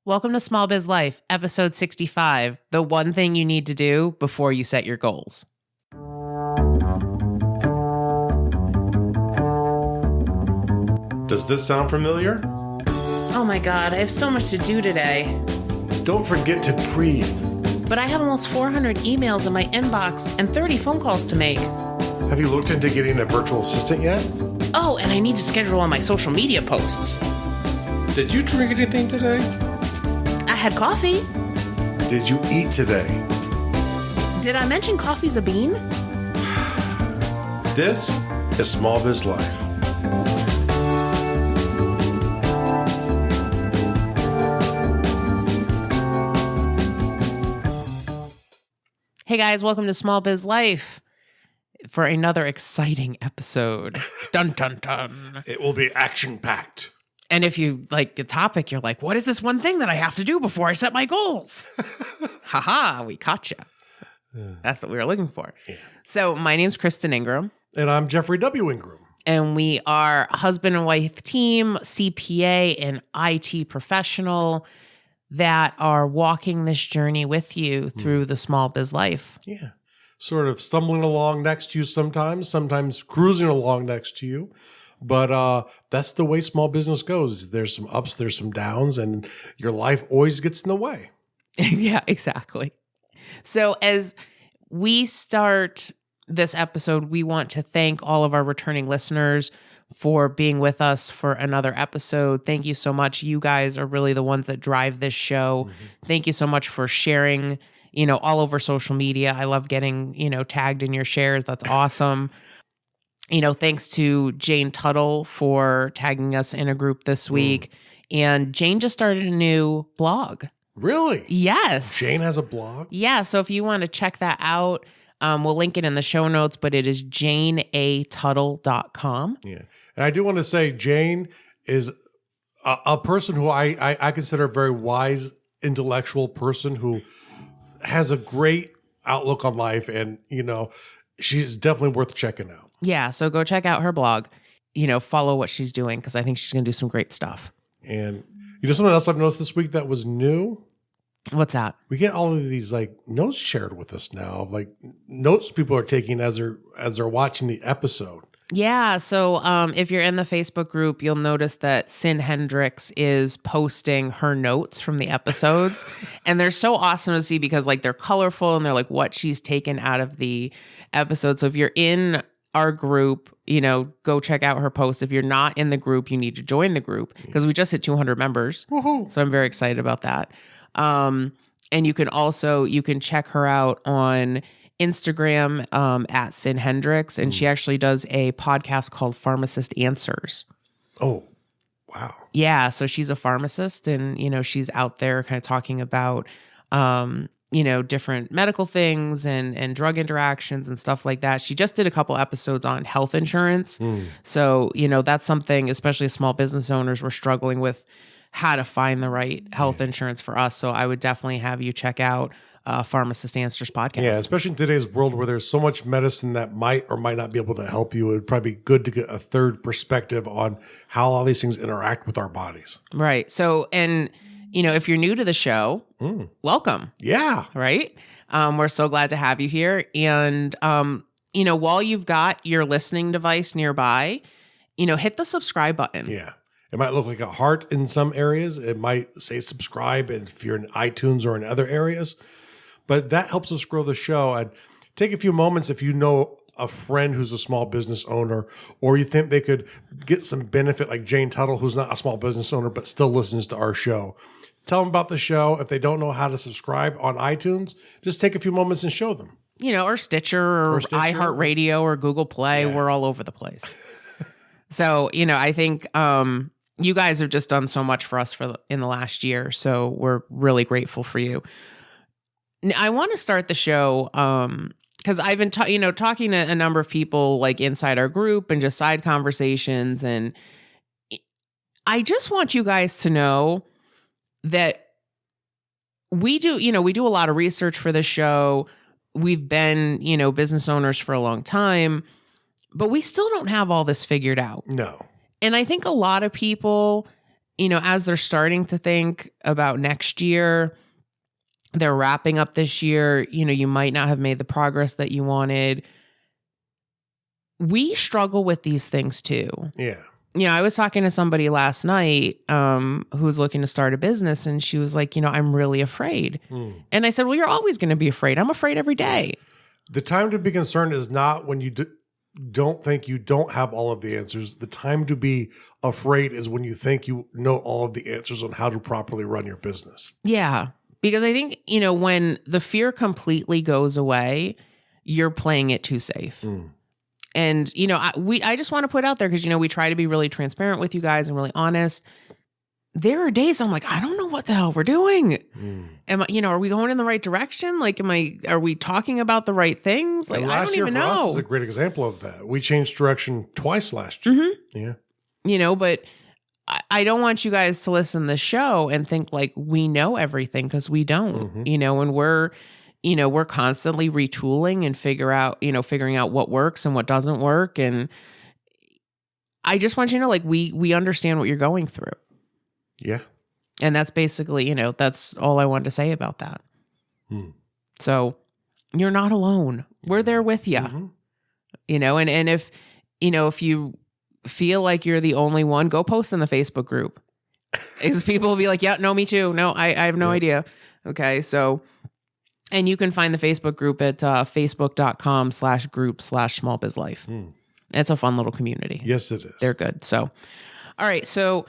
Welcome to Small Biz Life, episode 65, the one thing you need to do before you set your goals. Does this sound familiar? Oh my God, I have so much to do today. Don't forget to breathe. But I have almost 400 emails in my inbox and 30 phone calls to make. Have you looked into getting a virtual assistant yet? Oh, and I need to schedule all my social media posts. Did you drink anything today? I had coffee. Did you eat today? Did I mention coffee's a bean? This is Small Biz Life. Hey guys, welcome to Small Biz Life for another exciting episode. Dun dun dun. It will be action-packed. And if you like the topic, you're like, what is this one thing that I have to do before I set my goals? Haha, we caught you. That's what we were looking for. Yeah. So my name's Kristen Ingram. And I'm Jeffrey W. Ingram. And we are husband and wife team, CPA and IT professional that are walking this journey with you through the small biz life. Yeah. Sort of stumbling along next to you sometimes cruising along next to you. But that's the way small business goes. There's some ups, there's some downs, and your life always gets in the way. Yeah, exactly. So as we start this episode, we want to thank all of our returning listeners for being with us for another episode. Thank you so much. You guys are really the ones that drive this show. Mm-hmm. Thank you so much for sharing, all over social media. I love getting, tagged in your shares. That's awesome. Thanks to Jane Tuttle for tagging us in a group this week. And Jane just started a new blog. Really? Yes. Jane has a blog? Yeah. So if you want to check that out, we'll link it in the show notes, but it is janeatuttle.com. Yeah. And I do want to say Jane is a person who I consider a very wise, intellectual person who has a great outlook on life. And, she's definitely worth checking out. Yeah, so go check out her blog, follow what she's doing because I think she's going to do some great stuff. And something else I've noticed this week that was new? What's that? We get all of these notes shared with us now, notes people are taking as they're watching the episode. Yeah, so if you're in the Facebook group, you'll notice that Hendricks is posting her notes from the episodes. And they're so awesome to see because they're colorful and they're what she's taken out of the episode. So if you're in our group, go check out her post. If you're not in the group, you need to join the group because we just hit 200 members. Woohoo. So I'm very excited about that. And you can check her out on Instagram at Hendricks, and she actually does a podcast called Pharmacist Answers. Oh, wow. Yeah, so she's a pharmacist, and she's out there kind of talking about different medical things and drug interactions and stuff like that. She just did a couple episodes on health insurance. So, that's something, especially as small business owners, we're struggling with how to find the right health insurance for us. So I would definitely have you check out Pharmacist Answers podcast. Yeah, especially in today's world where there's so much medicine that might or might not be able to help you. It would probably be good to get a third perspective on how all these things interact with our bodies. Right. So, and if you're new to the show, welcome. Yeah. Right. We're so glad to have you here. And, while you've got your listening device nearby, hit the subscribe button. Yeah. It might look like a heart in some areas. It might say subscribe if you're in iTunes or in other areas. But that helps us grow the show. And take a few moments if you know a friend who's a small business owner, or you think they could get some benefit like Jane Tuttle, who's not a small business owner, but still listens to our show. Tell them about the show. If they don't know how to subscribe on iTunes, just take a few moments and show them. Or Stitcher or iHeartRadio or Google Play. Yeah. We're all over the place. So, I think you guys have just done so much for us in the last year. So we're really grateful for you. I want to start the show because I've been talking to a number of people inside our group and just side conversations. And I just want you guys to know that we do a lot of research for this show. We've been, business owners for a long time, but we still don't have all this figured out. No. And I think a lot of people as they're starting to think about next year, they're wrapping up this year, you might not have made the progress that you wanted. We struggle with these things too. Yeah. I was talking to somebody last night who's looking to start a business, and she was like, I'm really afraid. And I said, well, you're always going to be afraid. I'm afraid every day. The time to be concerned is not when you don't think you don't have all of the answers. The time to be afraid is when you think you know all of the answers on how to properly run your business. Yeah. Because I think, when the fear completely goes away, you're playing it too safe. And, I just want to put out there because, we try to be really transparent with you guys and really honest. There are days I'm like, I don't know what the hell we're doing. Are we going in the right direction? Like, are we talking about the right things? Like, I don't even know. Last year for us is a great example of that. We changed direction twice last year. Yeah. But I don't want you guys to listen to the show and think like we know everything, because we don't, and we're constantly retooling and figuring out what works and what doesn't work. And I just want you to know, like, we understand what you're going through. Yeah. And that's basically, that's all I wanted to say about that. So you're not alone. We're there with you, and if you feel like you're the only one, go post in the Facebook group. Because people will be like, yeah, no, me too. No, I have no idea. Okay. So, and you can find the Facebook group at facebook.com/group/smallbizlife. It's a fun little community. Yes, it is. They're good. So, all right. So,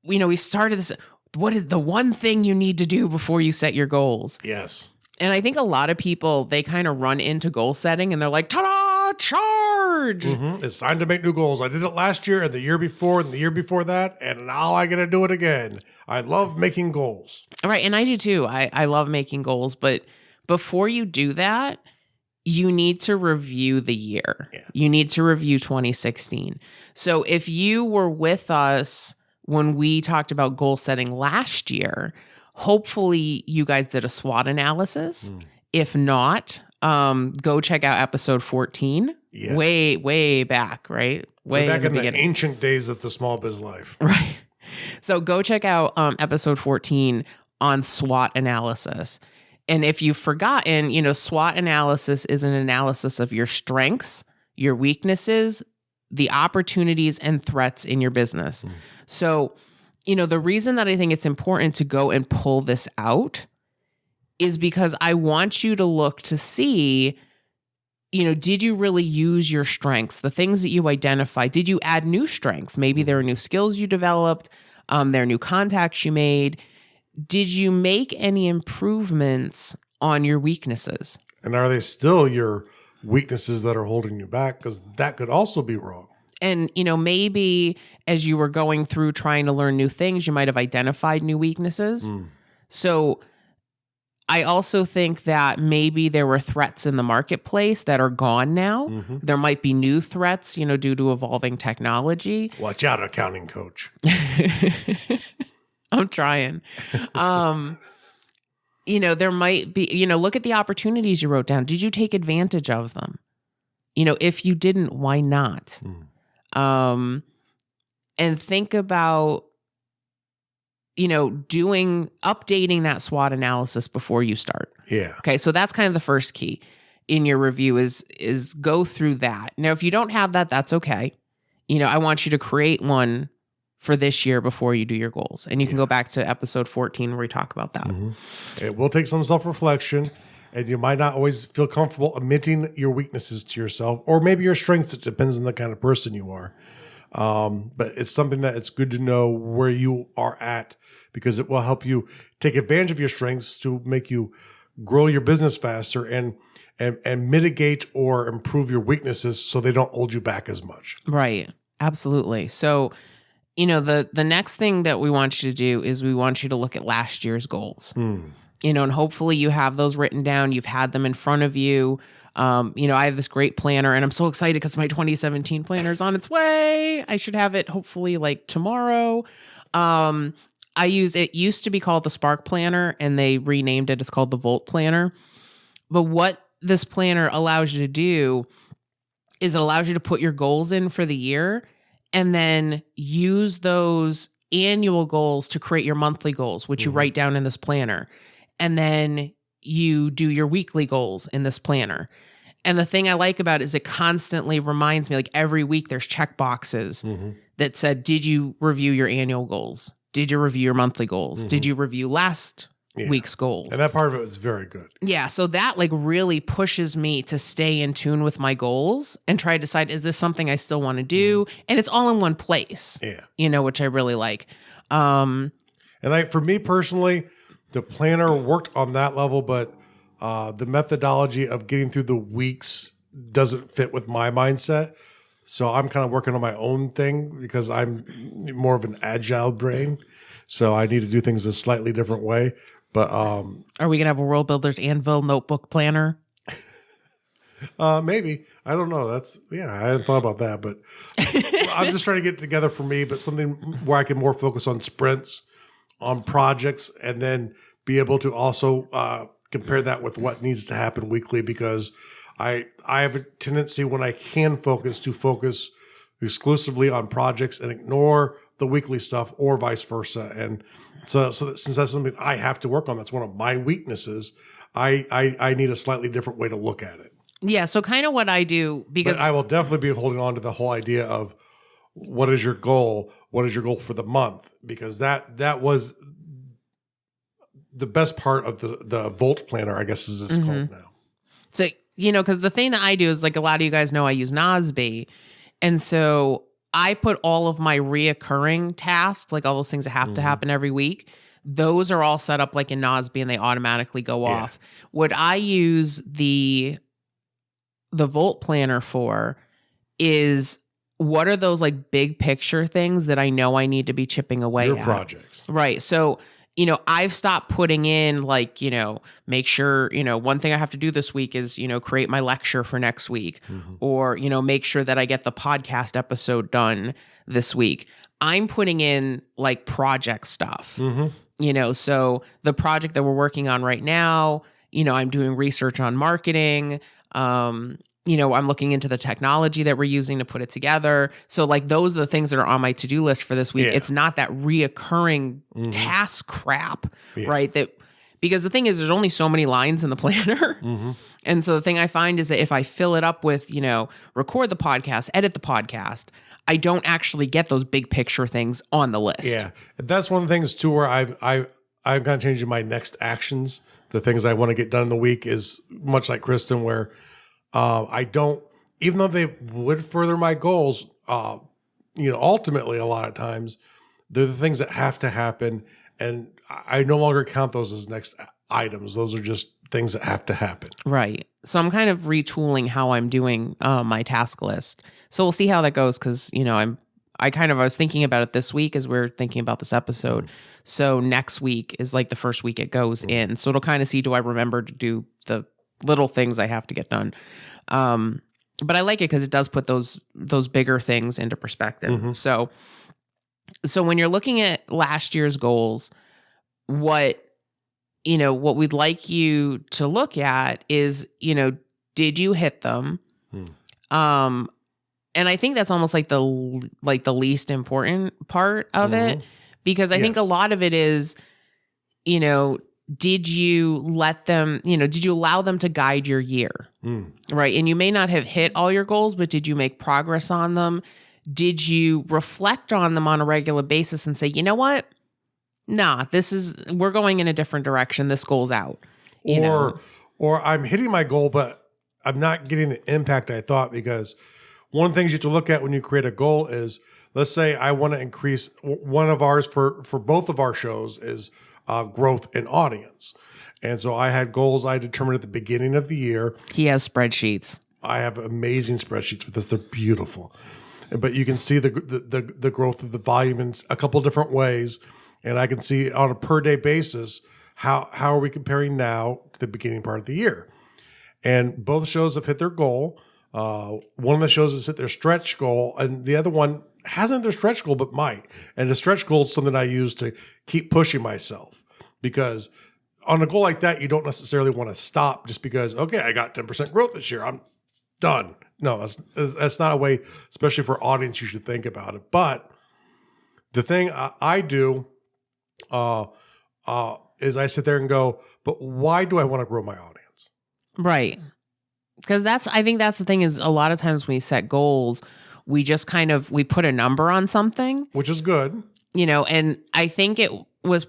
we started this. What is the one thing you need to do before you set your goals? Yes. And I think a lot of people, they kind of run into goal setting and they're like, ta-da, charge. It's time to make new goals. I did it last year and the year before and the year before that, and now I got to do it again. I love making goals. All right. And I do too. I love making goals. But before you do that, you need to review the year. Yeah. You need to review 2016. So if you were with us when we talked about goal setting last year, hopefully you guys did a SWOT analysis. If not, go check out episode 14. Yes. Way back, right? Way back in the beginning. ancient days of the Small Biz Life. Right. So go check out episode 14 on SWOT analysis. And if you've forgotten, SWOT analysis is an analysis of your strengths, your weaknesses, the opportunities and threats in your business. So, the reason that I think it's important to go and pull this out is because I want you to look to see, did you really use your strengths, the things that you identified? Did you add new strengths? Maybe there are new skills you developed. There are new contacts you made. Did you make any improvements on your weaknesses? And are they still your weaknesses that are holding you back? Because that could also be wrong. And, maybe as you were going through trying to learn new things, you might have identified new weaknesses. So I also think that maybe there were threats in the marketplace that are gone now. There might be new threats, due to evolving technology. Watch out, accounting coach. I'm trying. There might be, look at the opportunities you wrote down. Did you take advantage of them? If you didn't, why not? And think about, updating that SWOT analysis before you start. Yeah. Okay. So that's kind of the first key in your review is go through that. Now, if you don't have that, that's okay. I want you to create one for this year before you do your goals. And you can go back to episode 14 where we talk about that. It will take some self-reflection, and you might not always feel comfortable admitting your weaknesses to yourself, or maybe your strengths. It depends on the kind of person you are. But it's something that it's good to know where you are at, because it will help you take advantage of your strengths to make you grow your business faster and mitigate or improve your weaknesses so they don't hold you back as much. Right. Absolutely. So, the next thing that we want you to do is we want you to look at last year's goals. And hopefully you have those written down. You've had them in front of you. I have this great planner, and I'm so excited because my 2017 planner is on its way. I should have it hopefully like tomorrow. It used to be called the Spark Planner, and they renamed it. It's called the Volt Planner. But what this planner allows you to do is it allows you to put your goals in for the year and then use those annual goals to create your monthly goals, which you write down in this planner. And then you do your weekly goals in this planner. And the thing I like about it is it constantly reminds me, like every week there's check boxes that said, did you review your annual goals? Did you review your monthly goals? Did you review last week's goals? And that part of it is very good. Yeah. So that like really pushes me to stay in tune with my goals and try to decide, is this something I still want to do? And it's all in one place, which I really like. And like for me personally, the planner worked on that level, but the methodology of getting through the weeks doesn't fit with my mindset. So I'm kind of working on my own thing because I'm more of an agile brain. So I need to do things a slightly different way. But are we going to have a World Builders Anvil notebook planner? Maybe. I don't know. I hadn't thought about that, but I'm just trying to get it together for me, but something where I can more focus on sprints, on projects, and then be able to also compare that with what needs to happen weekly, because I have a tendency when I can focus to focus exclusively on projects and ignore the weekly stuff, or vice versa. And so since that's something I have to work on, that's one of my weaknesses, I need a slightly different way to look at it. Yeah, so kind of what I do, because but I will definitely be holding on to the whole idea of what is your goal? What is your goal for the month? Because that was the best part of the Volt planner, I guess is called now. So, because the thing that I do is, like, a lot of you guys know I use Nosby. And so I put all of my reoccurring tasks, like all those things that have to happen every week, those are all set up like in Nosby and they automatically go off. What I use the Volt planner for is, what are those like big picture things that I know I need to be chipping away your at? Projects. Right. So, I've stopped putting in like, make sure, one thing I have to do this week is, create my lecture for next week, or, make sure that I get the podcast episode done this week. I'm putting in like project stuff, so the project that we're working on right now, I'm doing research on marketing. I'm looking into the technology that we're using to put it together. So like those are the things that are on my to-do list for this week. Yeah. It's not that reoccurring task crap, right? Because the thing is, there's only so many lines in the planner. And so the thing I find is that if I fill it up with, record the podcast, edit the podcast, I don't actually get those big picture things on the list. Yeah. That's one of the things too, where I've kind of changed my next actions. The things I want to get done in the week is much like Kristen, where I don't, even though they would further my goals, ultimately a lot of times they're the things that have to happen, and I no longer count those as next items. Those are just things that have to happen. Right. So I'm kind of retooling how I'm doing my task list. So we'll see how that goes, because I was thinking about it this week as we're thinking about this episode. So next week is like the first week it goes in. So it'll kind of see, do I remember to do the little things I have to get done. But I like it because it does put those bigger things into perspective. So when you're looking at last year's goals, what we'd like you to look at is, did you hit them? And I think that's almost like the least important part of it, because I think a lot of it is, did you let them, did you allow them to guide your year? Right. And you may not have hit all your goals, but did you make progress on them? Did you reflect on them on a regular basis and say, you know what? Nah, we're going in a different direction. This goal's out. Or I'm hitting my goal, but I'm not getting the impact I thought, because one of the things you have to look at when you create a goal is, let's say I want to increase, one of ours for both of our shows is growth in audience. And so I had goals I determined at the beginning of the year. He has spreadsheets. I have amazing spreadsheets for this. They're beautiful. But you can see the growth of the volume in a couple different ways. And I can see on a per day basis, how are we comparing now to the beginning part of the year? And both shows have hit their goal. One of the shows has hit their stretch goal, and the other one hasn't their stretch goal, but might. And the stretch goal is something I use to keep pushing myself, because on a goal like that, you don't necessarily want to stop just because, okay, I got 10% growth this year, I'm done. No, that's not a way, especially for audience, you should think about it. But The thing I do is I sit there and go, but why do I want to grow my audience? Right. Because I think that's the thing is a lot of times when we set goals, we just we put a number on something. Which is good. And I think it was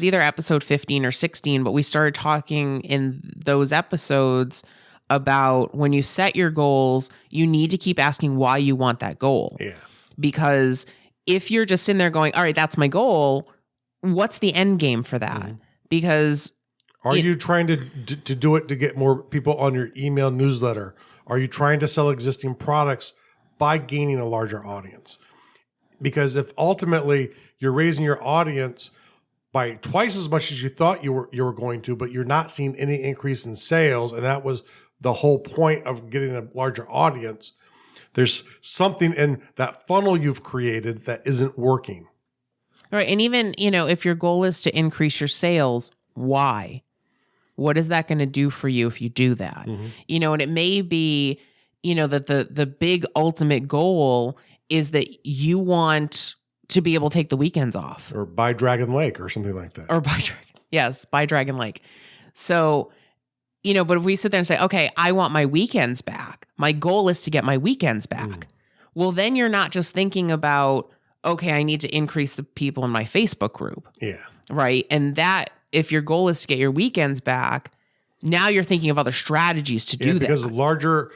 either episode 15 or 16, but we started talking in those episodes about when you set your goals, you need to keep asking why you want that goal. Yeah. Because if you're just sitting there going, all right, that's my goal, what's the end game for that? Mm-hmm. Because are you trying to do it to get more people on your email newsletter? Are you trying to sell existing products by gaining a larger audience? Because if ultimately you're raising your audience by twice as much as you thought you were going to, but you're not seeing any increase in sales, and that was the whole point of getting a larger audience, there's something in that funnel you've created that isn't working. Right. And even, if your goal is to increase your sales, why? What is that going to do for you if you do that? Mm-hmm. And it may be, that the big ultimate goal is that you want to be able to take the weekends off. Or buy Dragon Lake or something like that. Or buy Dragon Lake. So, but if we sit there and say, okay, I want my weekends back. My goal is to get my weekends back. Well, then you're not just thinking about, okay, I need to increase the people in my Facebook group. Yeah. Right. And that, if your goal is to get your weekends back, now you're thinking of other strategies to do that. Because larger,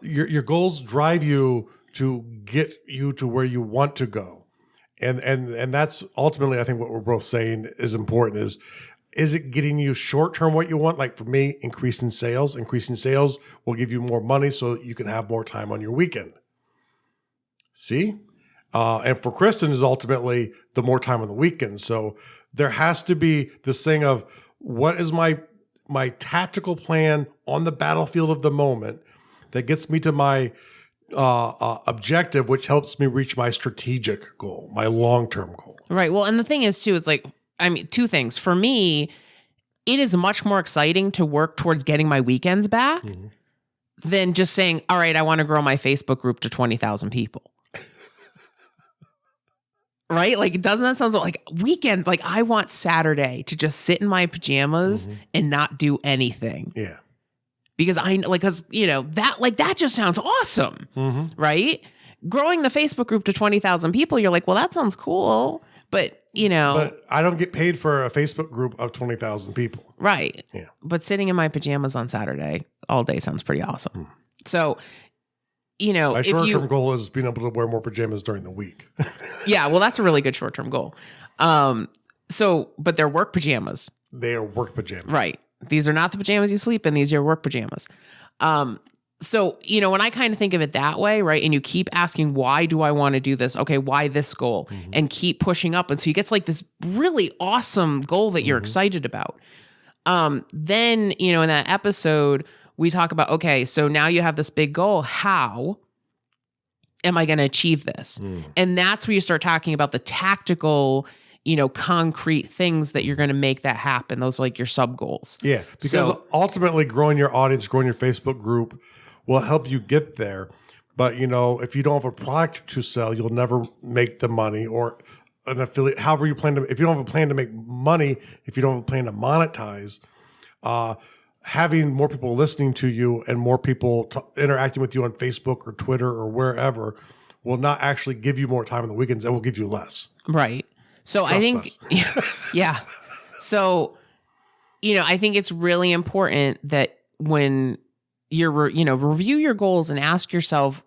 your goals drive you to get you to where you want to go. And that's ultimately, I think what we're both saying is important is it getting you short-term what you want? Like for me, increasing sales will give you more money so you can have more time on your weekend. See? And for Kristen is ultimately the more time on the weekend. So there has to be this thing of what is my tactical plan on the battlefield of the moment that gets me to my objective, which helps me reach my strategic goal, my long-term goal. Right. Well, and the thing is too, it's like, two things. For me, it is much more exciting to work towards getting my weekends back than just saying, all right, I want to grow my Facebook group to 20,000 people. Right? Like, doesn't that sound like weekend? Like, I want Saturday to just sit in my pajamas and not do anything. Yeah. Because that just sounds awesome. Right? Growing the Facebook group to 20,000 people, you're like, well, that sounds cool. But, But I don't get paid for a Facebook group of 20,000 people. Right. Yeah. But sitting in my pajamas on Saturday all day sounds pretty awesome. So, my short-term goal is being able to wear more pajamas during the week. Yeah, well, that's a really good short-term goal. But they're work pajamas. They are work pajamas. Right. These are not the pajamas you sleep in. These are your work pajamas. So, when I kind of think of it that way, right, and you keep asking, why do I want to do this? Okay, why this goal? And keep pushing up until you get to like this really awesome goal that you're excited about. Then, in that episode, we talk about, okay, so now you have this big goal. How am I going to achieve this? And that's where you start talking about the tactical, concrete things that you're going to make that happen. Those are like your sub goals. Yeah, because ultimately growing your audience, growing your Facebook group will help you get there. But, if you don't have a product to sell, you'll never make the money, or an affiliate, however you plan to, if you don't have a plan to make money, if you don't have a plan to monetize, having more people listening to you and more people interacting with you on Facebook or Twitter or wherever will not actually give you more time on the weekends. It will give you less. Right. So I think, yeah. So, I think it's really important that when you're, review your goals and ask yourself,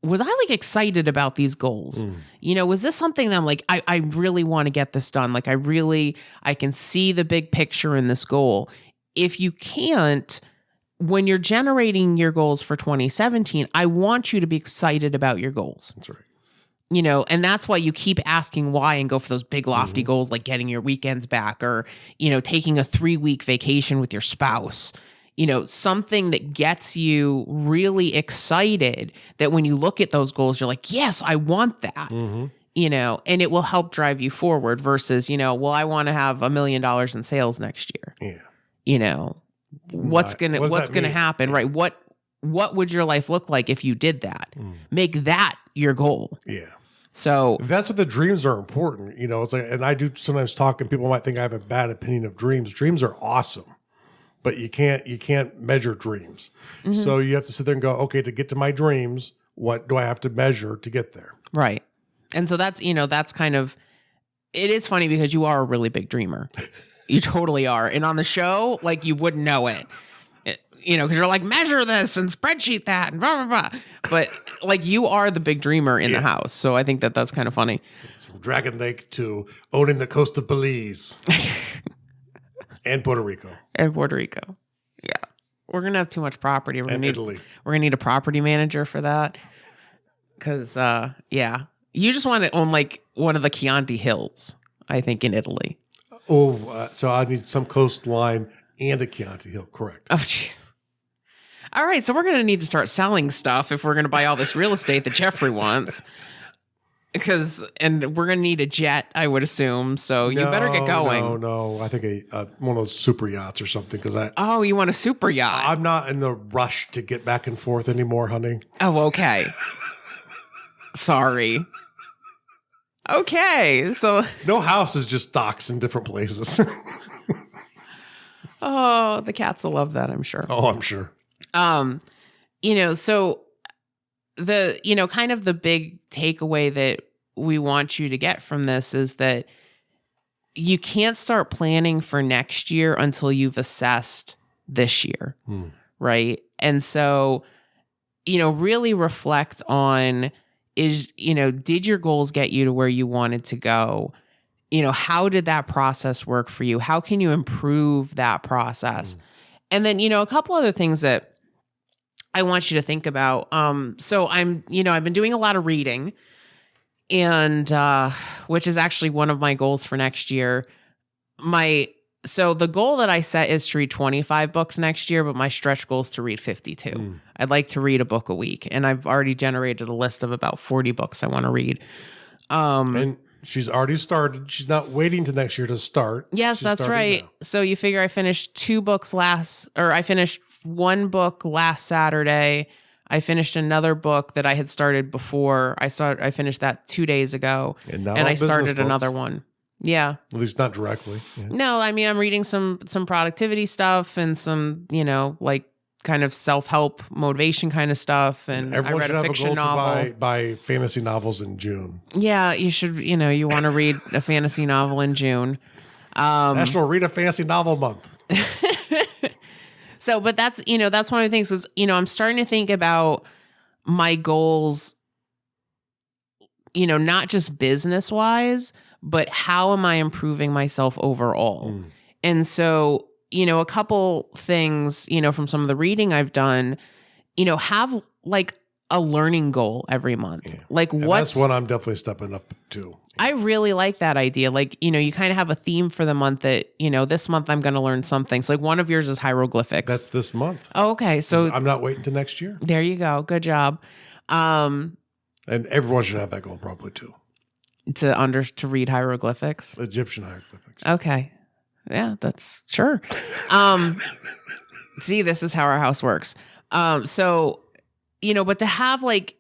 was I like excited about these goals? Was this something that I'm like, I really want to get this done? Like I can see the big picture in this goal. If you can't, when you're generating your goals for 2017, I want you to be excited about your goals. That's right. And that's why you keep asking why and go for those big lofty goals like getting your weekends back or, taking a 3-week vacation with your spouse. Something that gets you really excited that when you look at those goals, you're like, yes, I want that. And it will help drive you forward versus, well, I want to have $1 million in sales next year. Yeah. What's going to happen, right? What would your life look like if you did that? Make that your goal. Yeah. So that's what the dreams are important. You know, it's like, and I do sometimes talk, and people might think I have a bad opinion of dreams. Dreams are awesome, but you can't measure dreams. Mm-hmm. So you have to sit there and go, okay, to get to my dreams, what do I have to measure to get there? Right. And so that's, that's kind of, it is funny because you are a really big dreamer. You totally are. And on the show, like, you wouldn't know it. Because you're like, measure this and spreadsheet that and blah, blah, blah. But like, you are the big dreamer in the house. So I think that that's kind of funny. It's from Dragon Lake to owning the coast of Belize and Puerto Rico. And Puerto Rico. Yeah. We're going to have too much property. Italy. We're going to need a property manager for that. Because, you just want to own like one of the Chianti Hills, I think, in Italy. Oh, so I need some coastline and a Chianti Hill. Correct. Oh, jeez. All right, so we're going to need to start selling stuff if we're going to buy all this real estate that Jeffrey wants. And we're going to need a jet, I would assume. So you better get going. No. I think one of those super yachts or something. Oh, you want a super yacht? I'm not in the rush to get back and forth anymore, honey. Oh, okay. Sorry. Okay, so no house is just docks in different places. Oh, the cats will love that, I'm sure. Oh, I'm sure. So the, kind of the big takeaway that we want you to get from this is that you can't start planning for next year until you've assessed this year. Right. And so, really reflect on did your goals get you to where you wanted to go? How did that process work for you? How can you improve that process? And then, a couple other things that I want you to think about. So I've been doing a lot of reading, and which is actually one of my goals for next year. So the goal that I set is to read 25 books next year, but my stretch goal is to read 52. I'd like to read a book a week, and I've already generated a list of about 40 books I want to read. And she's already started. She's not waiting to next year to start. Yes, that's right. Now. So you figure I finished I finished one book last Saturday. I finished another book that I had started before. I finished that 2 days ago, and I started another one. Yeah. At least not directly. Yeah. No, I mean, I'm reading some productivity stuff and some, like kind of self-help motivation kind of stuff. And everyone I read a fiction novel. To buy fantasy novels in June. Yeah, you should, you want to read a fantasy novel in June. National Read a Fantasy Novel Month. So, but that's one of the things is, I'm starting to think about my goals, not just business-wise, but how am I improving myself overall? And so, a couple things, from some of the reading I've done, have like a learning goal every month. Yeah. Like that's what I'm definitely stepping up to. I really like that idea. Like, you kind of have a theme for the month that, this month I'm going to learn something. So like one of yours is hieroglyphics. That's this month. Oh, okay. So I'm not waiting till next year. There you go. Good job. And everyone should have that goal probably too. To read hieroglyphics? Egyptian hieroglyphics. Okay. Yeah, that's sure. See, this is how our house works. So, but to have like,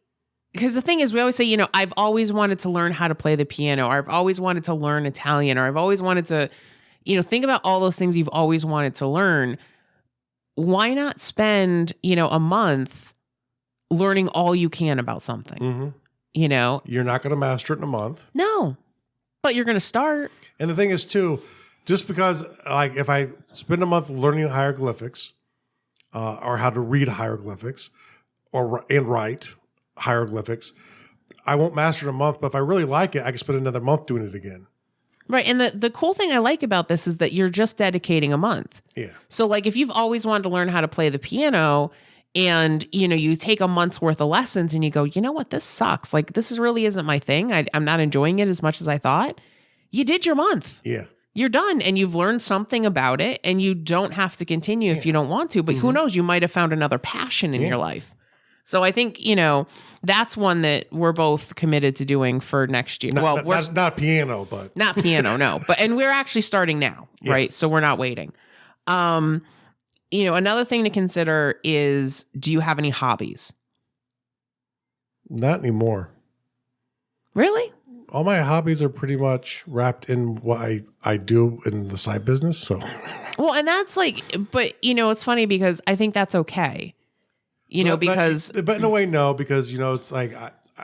because the thing is, we always say, I've always wanted to learn how to play the piano, or I've always wanted to learn Italian, or I've always wanted to, think about all those things you've always wanted to learn. Why not spend, a month learning all you can about something? Mm-hmm. You're not going to master it in a month. No, but you're going to start. And the thing is too, just because like if I spend a month learning hieroglyphics, or how to read hieroglyphics, and write hieroglyphics, I won't master it in a month. But if I really like it, I can spend another month doing it again. Right. And the cool thing I like about this is that you're just dedicating a month. Yeah. So like if you've always wanted to learn how to play the piano, and, you take a month's worth of lessons and you go, you know what, this sucks. Like, this really isn't my thing. I'm not enjoying it as much as I thought. You did your month. Yeah. You're done. And you've learned something about it, and you don't have to continue if you don't want to. But who knows? You might have found another passion in your life. So I think, that's one that we're both committed to doing for next year. We're not piano, but. Not piano, no. And we're actually starting now, right? So we're not waiting. Another thing to consider is, do you have any hobbies? Not anymore. Really? All my hobbies are pretty much wrapped in what I do in the side business. So, well, and that's like, but it's funny because I think that's okay. But in a way, no, because it's like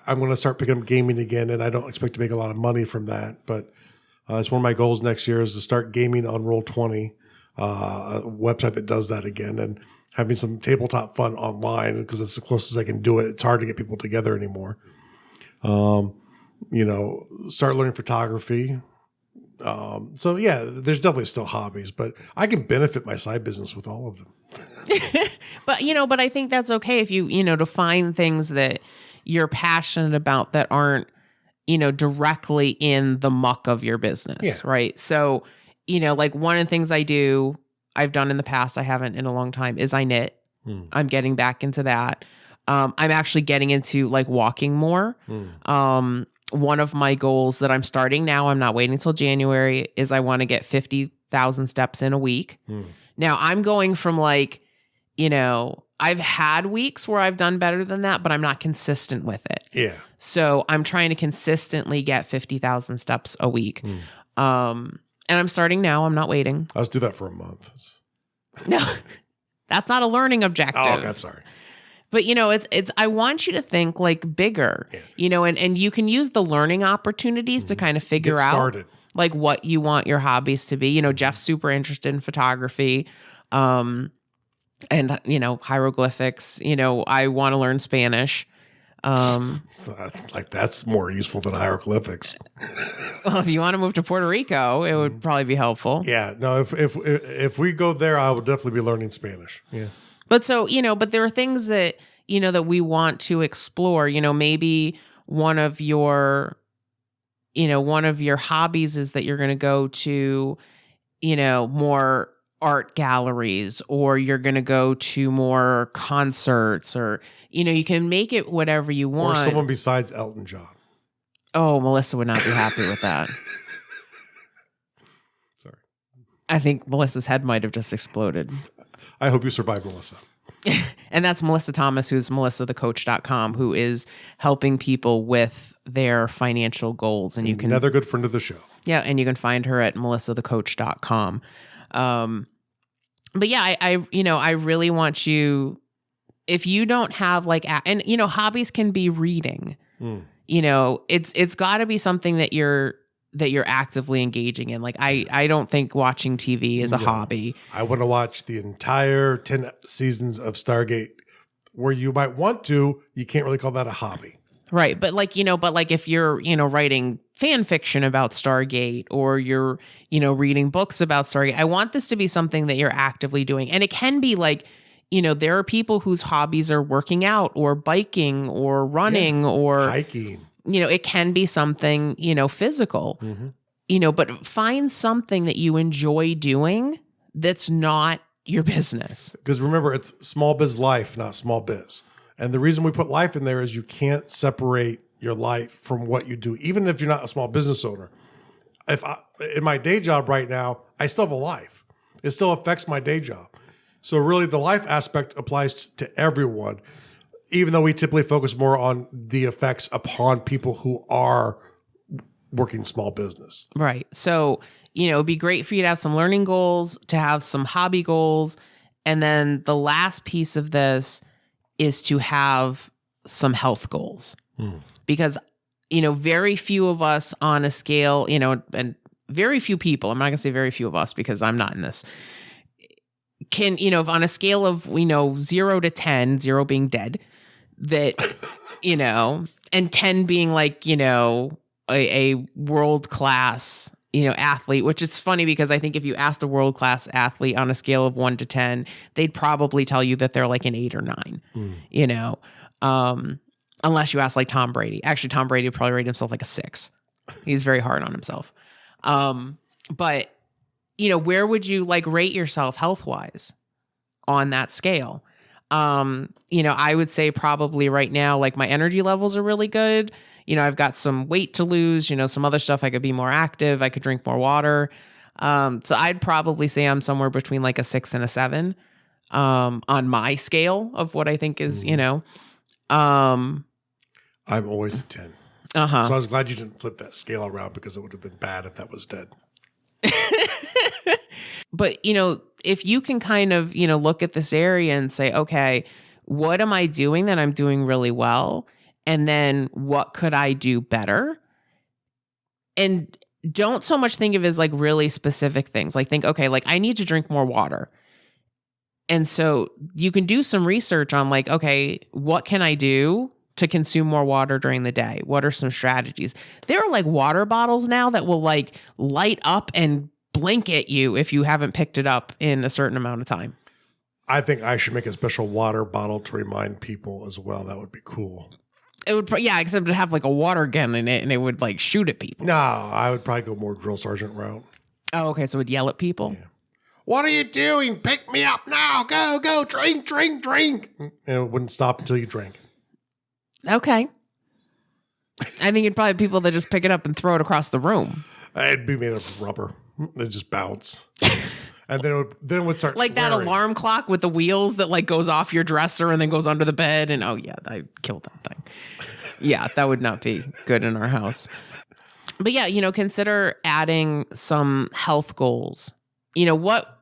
I'm going to start picking up gaming again, and I don't expect to make a lot of money from that. But it's one of my goals next year is to start gaming on Roll20, a website that does that again, and having some tabletop fun online because it's the closest I can do it. It's hard to get people together anymore. Start learning photography. So yeah, there's definitely still hobbies, but I can benefit my side business with all of them. But I think that's okay if you to find things that you're passionate about that aren't, directly in the muck of your business. Right. So, like one of the things I've done in the past, I haven't in a long time, is I knit. I'm getting back into that. I'm actually getting into like walking more. One of my goals that I'm starting now, I'm not waiting until January, is I want to get 50,000 steps in a week. Now I'm going from like, I've had weeks where I've done better than that, but I'm not consistent with it. Yeah. So I'm trying to consistently get 50,000 steps a week. And I'm starting now. I'm not waiting. Let's do that for a month. No, that's not a learning objective. Oh, okay, I'm sorry. But it's I want you to think like bigger, and you can use the learning opportunities to kind of figure out like what you want your hobbies to be. Jeff's super interested in photography, and hieroglyphics. I want to learn Spanish. Like that's more useful than hieroglyphics. Well, if you want to move to Puerto Rico, it would probably be helpful. Yeah, no. If we go there, I will definitely be learning Spanish. Yeah. But so, but there are things that, that we want to explore. Maybe one of your hobbies is that you're going to go to, more art galleries, or you're going to go to more concerts, or, you can make it whatever you want. Or someone besides Elton John. Oh, Melissa would not be happy with that. Sorry. I think Melissa's head might have just exploded. I hope you survive, Melissa. And that's Melissa Thomas, who's melissathecoach.com, who is helping people with their financial goals. And you can another good friend of the show. Yeah, and you can find her at melissathecoach.com. But yeah, I really want you, if you don't have like, and hobbies can be reading. It's got to be something that you're actively engaging in. Like I don't think watching TV is a hobby. I want to watch the entire 10 seasons of Stargate, where you might want to, you can't really call that a hobby. Right. But like, if you're, writing fan fiction about Stargate, or you're, reading books about Stargate, I want this to be something that you're actively doing. And it can be like, there are people whose hobbies are working out or biking or running or hiking. It can be something, physical, but find something that you enjoy doing that's not your business. Because remember, it's small biz life, not small biz. And the reason we put life in there is you can't separate your life from what you do, even if you're not a small business owner. In my day job right now, I still have a life. It still affects my day job. So really the life aspect applies to everyone, even though we typically focus more on the effects upon people who are working small business. Right. So, it'd be great for you to have some learning goals, to have some hobby goals. And then the last piece of this is to have some health goals. Because, very few of us on a scale, and very few people, I'm not going to say very few of us because I'm not in this, can, on a scale of, 0 to 10, 0 being dead, that, and 10 being like, a world-class, athlete, which is funny because I think if you asked a world-class athlete on a scale of 1 to 10, they'd probably tell you that they're like an 8 or 9, unless you ask like Tom Brady. Actually, Tom Brady would probably rate himself like a 6. He's very hard on himself. But, where would you like rate yourself health-wise on that scale? I would say probably right now, like my energy levels are really good. I've got some weight to lose, some other stuff. I could be more active. I could drink more water. So I'd probably say I'm somewhere between like a 6 and a 7, on my scale of what I think is, I'm always a 10. So I was glad you didn't flip that scale around, because it would have been bad if that was dead. But, if you can kind of, look at this area and say, okay, what am I doing that I'm doing really well? And then what could I do better? And don't so much think of it as like really specific things. Like think, okay, like I need to drink more water. And so you can do some research on like, okay, what can I do to consume more water during the day? What are some strategies? There are like water bottles now that will like light up and blink at you if you haven't picked it up in a certain amount of time. I think I should make a special water bottle to remind people as well. That would be cool. It would, except it'd have like a water gun in it and it would like shoot at people. No, I would probably go more drill sergeant route. Oh, okay. So it would yell at people? Yeah. What are you doing? Pick me up now. Go, drink, drink, drink. And it wouldn't stop until you drank. Okay. I think you'd probably have people that just pick it up and throw it across the room. It'd be made of rubber. It'd just bounce. And then it would start like swearing. That alarm clock with the wheels that like goes off your dresser and then goes under the bed. And oh yeah, I killed that thing. Yeah, that would not be good in our house. But yeah, consider adding some health goals. What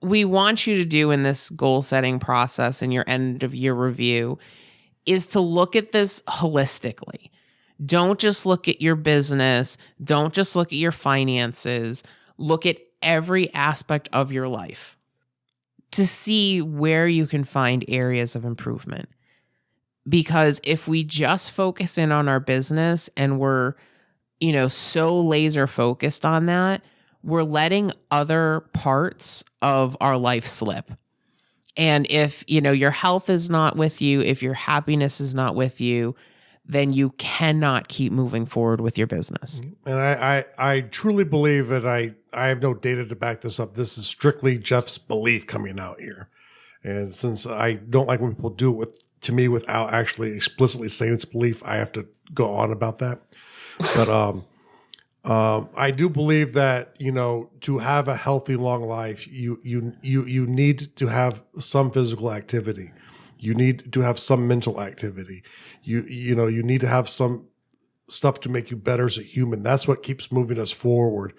we want you to do in this goal setting process and your end of year review is to look at this holistically. Don't just look at your business. Don't just look at your finances. Look at every aspect of your life to see where you can find areas of improvement. Because if we just focus in on our business and we're, so laser focused on that, we're letting other parts of our life slip. And if, your health is not with you, if your happiness is not with you, then you cannot keep moving forward with your business. And I truly believe that I have no data to back this up. This is strictly Jeff's belief coming out here. And since I don't like when people do it to me without actually explicitly saying it's belief, I have to go on about that. But I do believe that, to have a healthy, long life, you need to have some physical activity. You need to have some mental activity. You need to have some stuff to make you better as a human. That's what keeps moving us forward.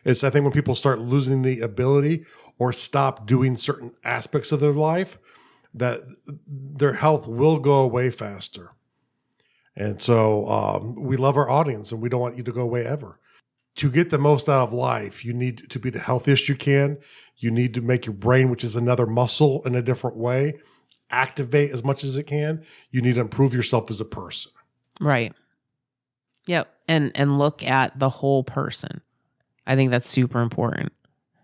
I think when people start losing the ability or stop doing certain aspects of their life, that their health will go away faster. And so we love our audience and we don't want you to go away ever. To get the most out of life, you need to be the healthiest you can. You need to make your brain, which is another muscle, in a different way, activate as much as it can. You need to improve yourself as a person. Right. Yep. And look at the whole person. I think that's super important.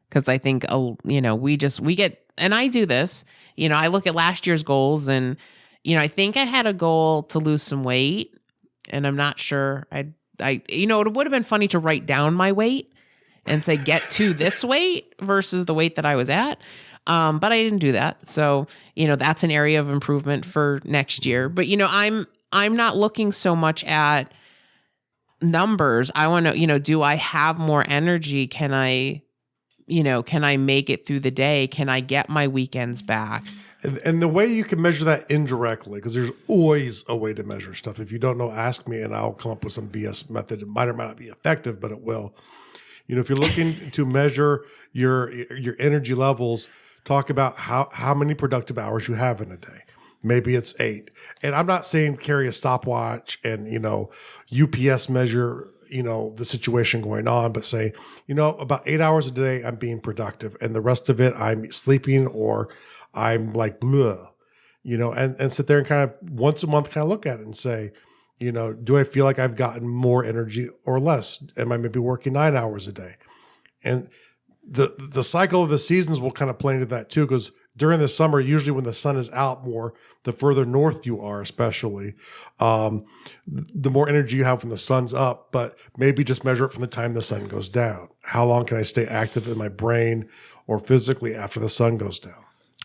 Because I think, we get, and I do this, I look at last year's goals and, I think I had a goal to lose some weight and I'm not sure it would have been funny to write down my weight and say, get to this weight versus the weight that I was at. But I didn't do that. So, that's an area of improvement for next year. But, I'm not looking so much at numbers. I want to, do I have more energy? Can I make it through the day? Can I get my weekends back? And the way you can measure that indirectly, because there's always a way to measure stuff. If you don't know, ask me and I'll come up with some BS method. It might or might not be effective, but it will. If you're looking to measure your energy levels, talk about how many productive hours you have in a day. Maybe it's 8. And I'm not saying carry a stopwatch and, UPS measure, the situation going on, but say, about 8 hours a day, I'm being productive. And the rest of it, I'm sleeping or I'm like, blah, and sit there and kind of once a month kind of look at it and say, do I feel like I've gotten more energy or less? Am I maybe working 9 hours a day? And the cycle of the seasons will kind of play into that too, because during the summer, usually when the sun is out more, the further north you are, especially, the more energy you have when the sun's up, but maybe just measure it from the time the sun goes down. How long can I stay active in my brain or physically after the sun goes down?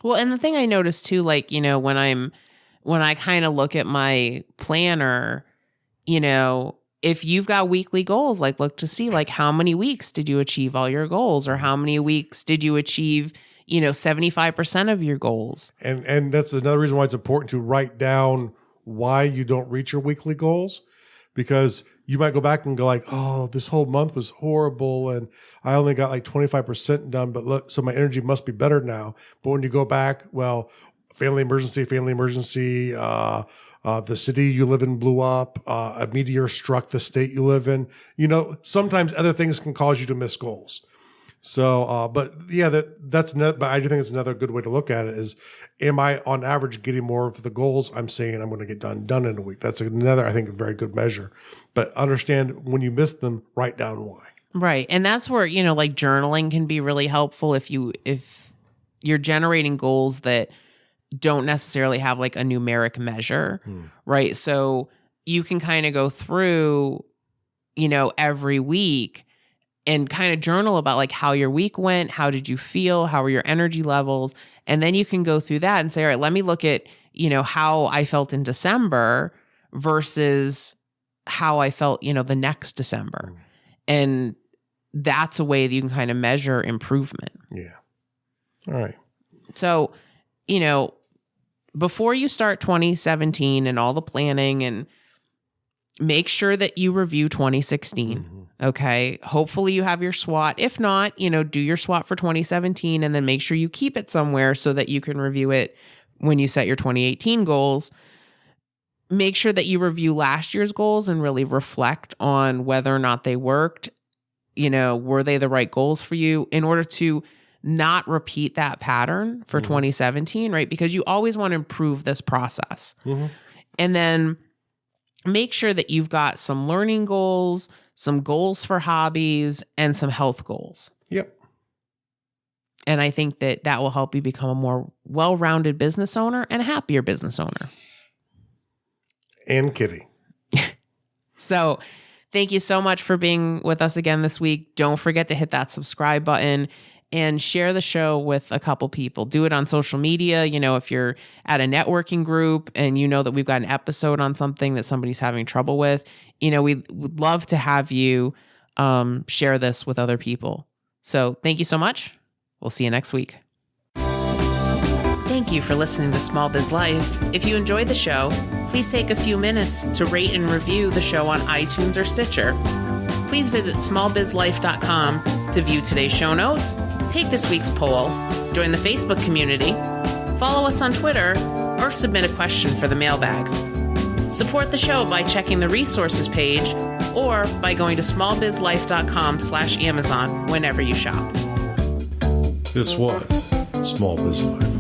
Well, and the thing I noticed too, like, when I kind of look at my planner, if you've got weekly goals, like look to see like how many weeks did you achieve all your goals or how many weeks did you achieve 75% of your goals. And that's another reason why it's important to write down why you don't reach your weekly goals, because you might go back and go like, oh, this whole month was horrible and I only got like 25% done, but look, so my energy must be better now. But when you go back, well, family emergency, the city you live in blew up, a meteor struck the state you live in. Sometimes other things can cause you to miss goals. So, but yeah, but I do think it's another good way to look at it is, am I on average getting more of the goals I'm saying I'm going to get done in a week? That's another, I think, a very good measure. But understand when you miss them, write down why. Right. And that's where, like journaling can be really helpful if you're generating goals that don't necessarily have like a numeric measure, right? So you can kind of go through, every week and kind of journal about like how your week went, how did you feel, how were your energy levels, and then you can go through that and say, all right, let me look at, how I felt in December versus how I felt, the next December. And that's a way that you can kind of measure improvement. Yeah. All right. So, before you start 2017 and all the planning, and make sure that you review 2016. Okay. Hopefully you have your SWOT. If not, do your SWOT for 2017 and then make sure you keep it somewhere so that you can review it when you set your 2018 goals. Make sure that you review last year's goals and really reflect on whether or not they worked. Were they the right goals for you, in order to not repeat that pattern for 2017, right? Because you always want to improve this process. And then make sure that you've got some learning goals, some goals for hobbies, and some health goals. Yep. And I think that will help you become a more well-rounded business owner and a happier business owner. And kitty. So thank you so much for being with us again this week. Don't forget to hit that subscribe button and share the show with a couple people. Do it on social media. If you're at a networking group and that we've got an episode on something that somebody's having trouble with, we would love to have you share this with other people. So thank you so much. We'll see you next week. Thank you for listening to Small Biz Life. If you enjoyed the show, please take a few minutes to rate and review the show on iTunes or Stitcher. Please visit smallbizlife.com to view today's show notes, take this week's poll, join the Facebook community, follow us on Twitter, or submit a question for the mailbag. Support the show by checking the resources page or by going to smallbizlife.com/Amazon whenever you shop. This was Small Biz Life.